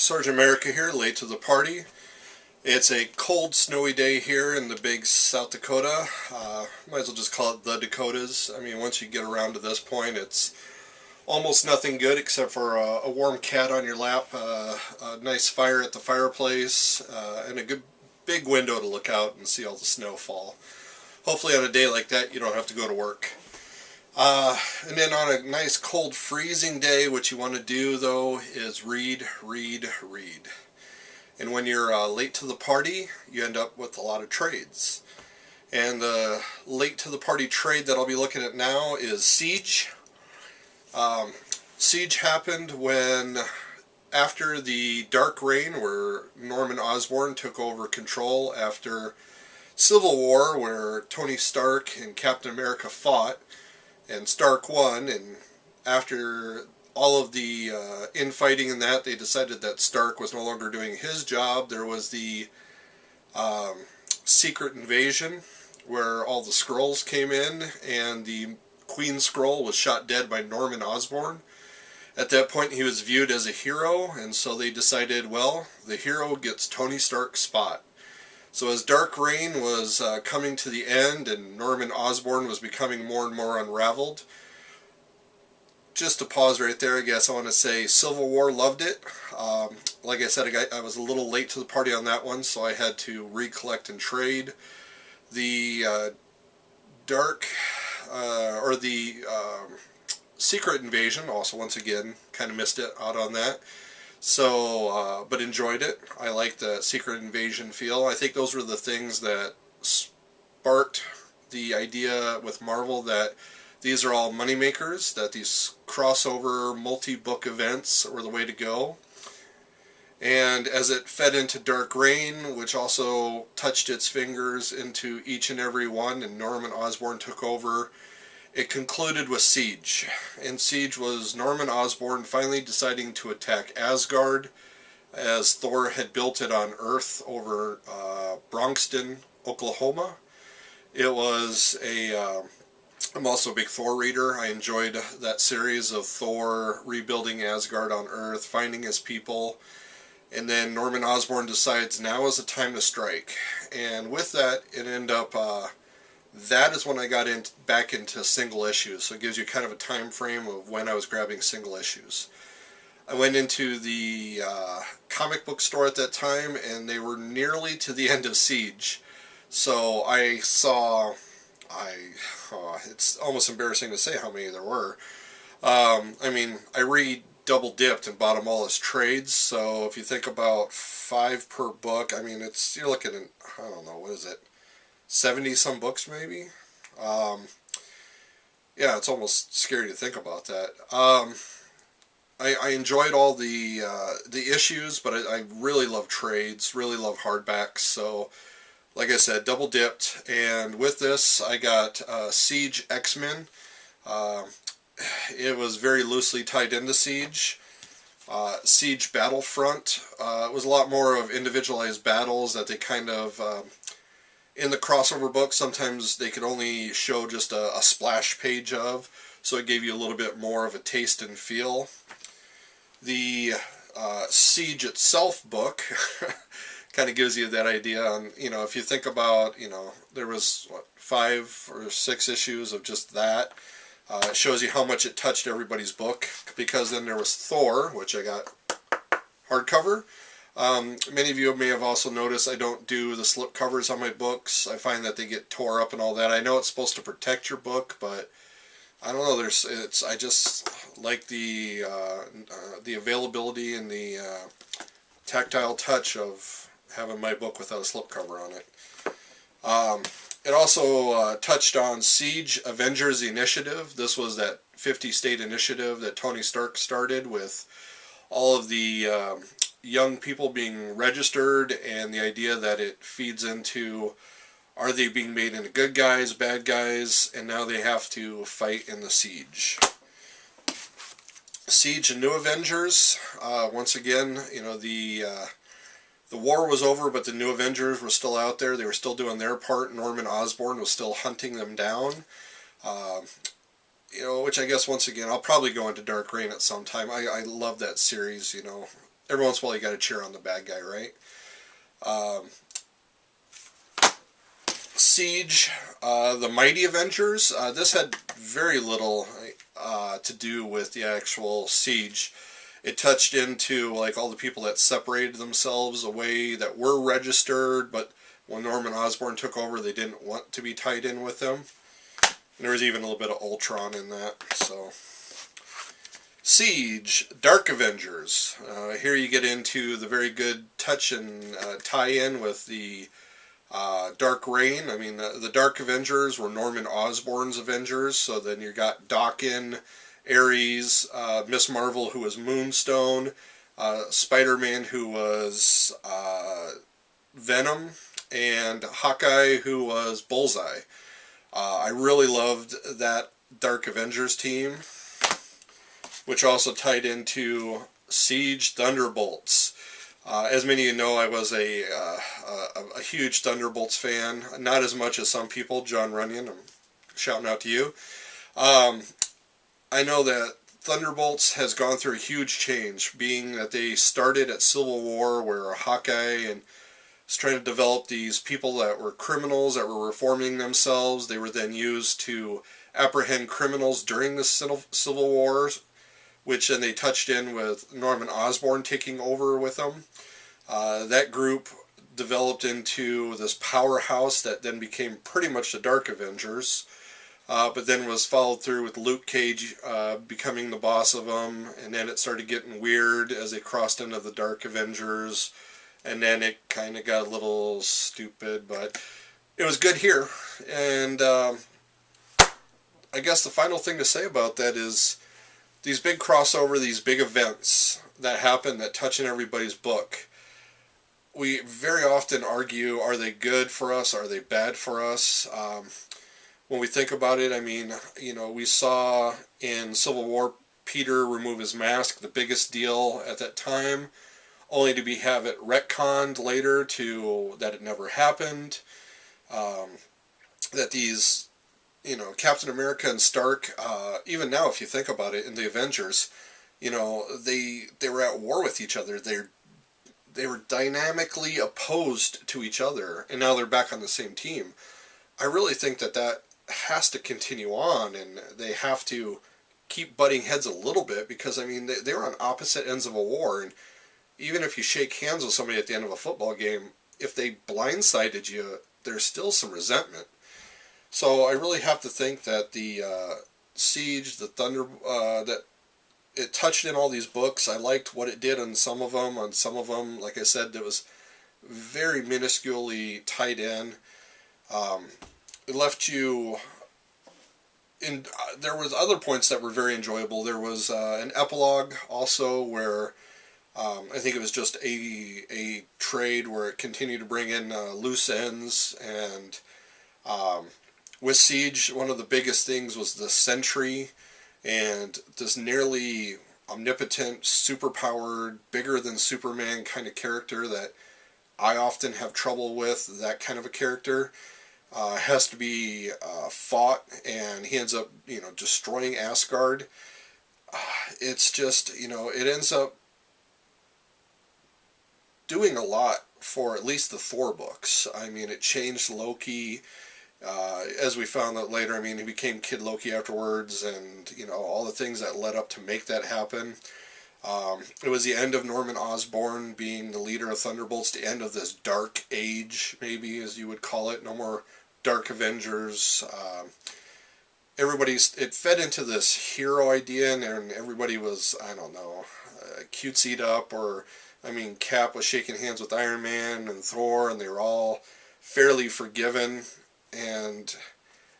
Sergeant America here, late to the party. It's a cold, snowy day here in the big South Dakota. Might as well just call it the Dakotas. I mean, once you get around to this point, it's almost nothing good except for a warm cat on your lap, a nice fire at the fireplace, and a good big window to look out and see all the snow fall. Hopefully on a day like that, you don't have to go to work. And then on a nice cold freezing day, what you want to do though is read. And when you're late to the party, you end up with a lot of trades. And the late to the party trade that I'll be looking at now is Siege. Siege happened when, after the Dark Reign, where Norman Osborn took over control after Civil War, where Tony Stark and Captain America fought, and Stark won, and after all of the infighting and that, they decided that Stark was no longer doing his job. There was the secret invasion, where all the Skrulls came in, and the Queen Skrull was shot dead by Norman Osborn. At that point, he was viewed as a hero, and so they decided, well, the hero gets Tony Stark's spot. So as Dark Reign was coming to the end and Norman Osborn was becoming more and more unraveled, just to pause right there, I guess I want to say Civil War loved it. Like I said, I was a little late to the party on that one, so I had to recollect and trade. The Secret Invasion, also once again, kind of missed it out on that. So, but enjoyed it. I like the Secret Invasion feel. I think those were the things that sparked the idea with Marvel that these are all moneymakers, that these crossover multi-book events were the way to go. And as it fed into Dark Reign, which also touched its fingers into each and every one, and Norman Osborn took over, it concluded with Siege. And Siege was Norman Osborn finally deciding to attack Asgard, as Thor had built it on Earth over Bronxton, Oklahoma. It was I'm also a big Thor reader. I enjoyed that series of Thor rebuilding Asgard on Earth, finding his people, and then Norman Osborn decides now is the time to strike. And with that, it ended up, that is when I got back into single issues, so it gives you kind of a time frame of when I was grabbing single issues. I went into the comic book store at that time, and they were nearly to the end of Siege. So I saw, it's almost embarrassing to say how many there were. I mean, I double dipped and bought them all as trades, so if you think about 5 per book, I mean, you're looking at, I don't know, what is it, 70 some books maybe? Yeah, it's almost scary to think about that. I enjoyed all the issues, but I really love trades, really love hardbacks, so like I said, double dipped, and with this I got Siege X-Men. It was very loosely tied into Siege. Siege Battlefront, it was a lot more of individualized battles that they kind of, in the crossover book, sometimes they could only show just a splash page of, so it gave you a little bit more of a taste and feel. The Siege itself book kind of gives you that idea on, if you think about, there was, 5 or 6 issues of just that. It shows you how much it touched everybody's book, because then there was Thor, which I got hardcover. Many of you may have also noticed I don't do the slip covers on my books. I find that they get tore up and all that. I know it's supposed to protect your book, but I don't know. I just like the availability and the tactile touch of having my book without a slipcover on it. It also touched on Siege Avengers Initiative. This was that 50-state initiative that Tony Stark started with all of the young people being registered, and the idea that it feeds into, are they being made into good guys, bad guys, and now they have to fight in the siege. Siege and New Avengers, once again, the war was over, but the New Avengers were still out there. They were still doing their part. Norman Osborn was still hunting them down. Which I guess, once again, I'll probably go into Dark Reign at some time. I love that series, every once in a while you got to cheer on the bad guy, right? Um, Siege, the Mighty Avengers. This had very little to do with the actual siege. It touched into like all the people that separated themselves away that were registered, but when Norman Osborn took over, they didn't want to be tied in with them. And there was even a little bit of Ultron in that. So, Siege, Dark Avengers. Here you get into the very good touch and tie-in with the Dark Reign. I mean, the Dark Avengers were Norman Osborn's Avengers, so then you got Daken, Ares, Miss Marvel, who was Moonstone, Spider-Man, who was Venom, and Hawkeye, who was Bullseye. I really loved that Dark Avengers team, which also tied into Siege Thunderbolts. As many of you know, I was a huge Thunderbolts fan. Not as much as some people. John Runyon, I'm shouting out to you. I know that Thunderbolts has gone through a huge change, being that they started at Civil War, where Hawkeye and was trying to develop these people that were criminals that were reforming themselves. They were then used to apprehend criminals during the Civil Wars, which then they touched in with Norman Osborn taking over with them. That group developed into this powerhouse that then became pretty much the Dark Avengers, but then was followed through with Luke Cage becoming the boss of them, and then it started getting weird as they crossed into the Dark Avengers, and then it kind of got a little stupid, but it was good here. And I guess the final thing to say about that is these big crossover, these big events that happen that touch in everybody's book, we very often argue, are they good for us, are they bad for us? When we think about it, I mean, you know, we saw in Civil War Peter remove his mask, the biggest deal at that time, only to have it retconned later to that it never happened. That these, you know, Captain America and Stark, even now if you think about it, in the Avengers, you know, they were at war with each other. They were dynamically opposed to each other, and now they're back on the same team. I really think that has to continue on, and they have to keep butting heads a little bit, because, I mean, they were on opposite ends of a war, and even if you shake hands with somebody at the end of a football game, if they blindsided you, there's still some resentment. So I really have to think that the Siege, the Thunder, that it touched in all these books. I liked what it did on some of them. On some of them, like I said, it was very minusculely tied in. It left you in. There was other points that were very enjoyable. There was an epilogue also where I think it was just a trade where it continued to bring in loose ends, and with Siege, one of the biggest things was the Sentry, and this nearly omnipotent, superpowered, bigger than Superman kind of character that I often have trouble with. That kind of a character has to be fought, and he ends up, you know, destroying Asgard. It's just, you know, it ends up doing a lot for at least the Thor books. I mean, it changed Loki. As we found out later, I mean, he became Kid Loki afterwards, and, you know, all the things that led up to make that happen. It was the end of Norman Osborn being the leader of Thunderbolts, the end of this dark age, maybe, as you would call it. No more Dark Avengers. It fed into this hero idea, and everybody was, I don't know, cutesied up, or, I mean, Cap was shaking hands with Iron Man and Thor, and they were all fairly forgiven. And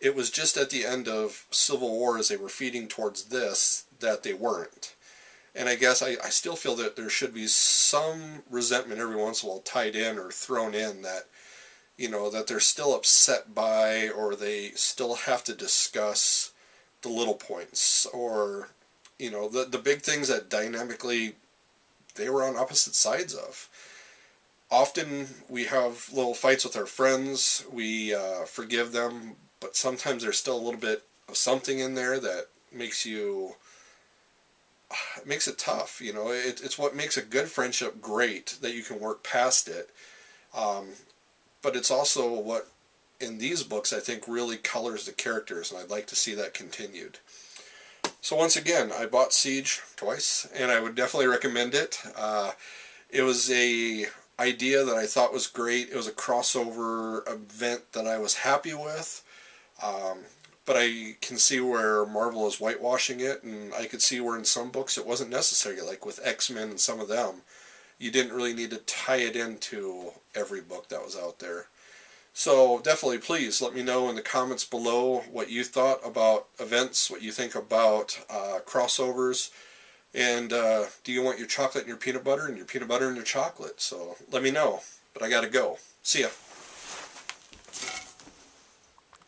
it was just at the end of Civil War, as they were feeding towards this, that they weren't. And I guess I still feel that there should be some resentment every once in a while tied in or thrown in, that, you know, that they're still upset by, or they still have to discuss the little points, or, you know, the big things that dynamically they were on opposite sides of. Often we have little fights with our friends, we forgive them, but sometimes there's still a little bit of something in there that makes you makes it tough. You know, it's what makes a good friendship great, that you can work past it. But it's also what, in these books, I think really colors the characters, and I'd like to see that continued. So once again, I bought Siege twice, and I would definitely recommend it. It was a idea that I thought was great. It was a crossover event that I was happy with. But I can see where Marvel is whitewashing it, and I could see where in some books it wasn't necessary, like with X-Men and some of them. You didn't really need to tie it into every book that was out there. So definitely, please let me know in the comments below what you thought about events, what you think about crossovers, and do you want your chocolate and your peanut butter, and your peanut butter and your chocolate? So let me know. But I gotta go. See ya.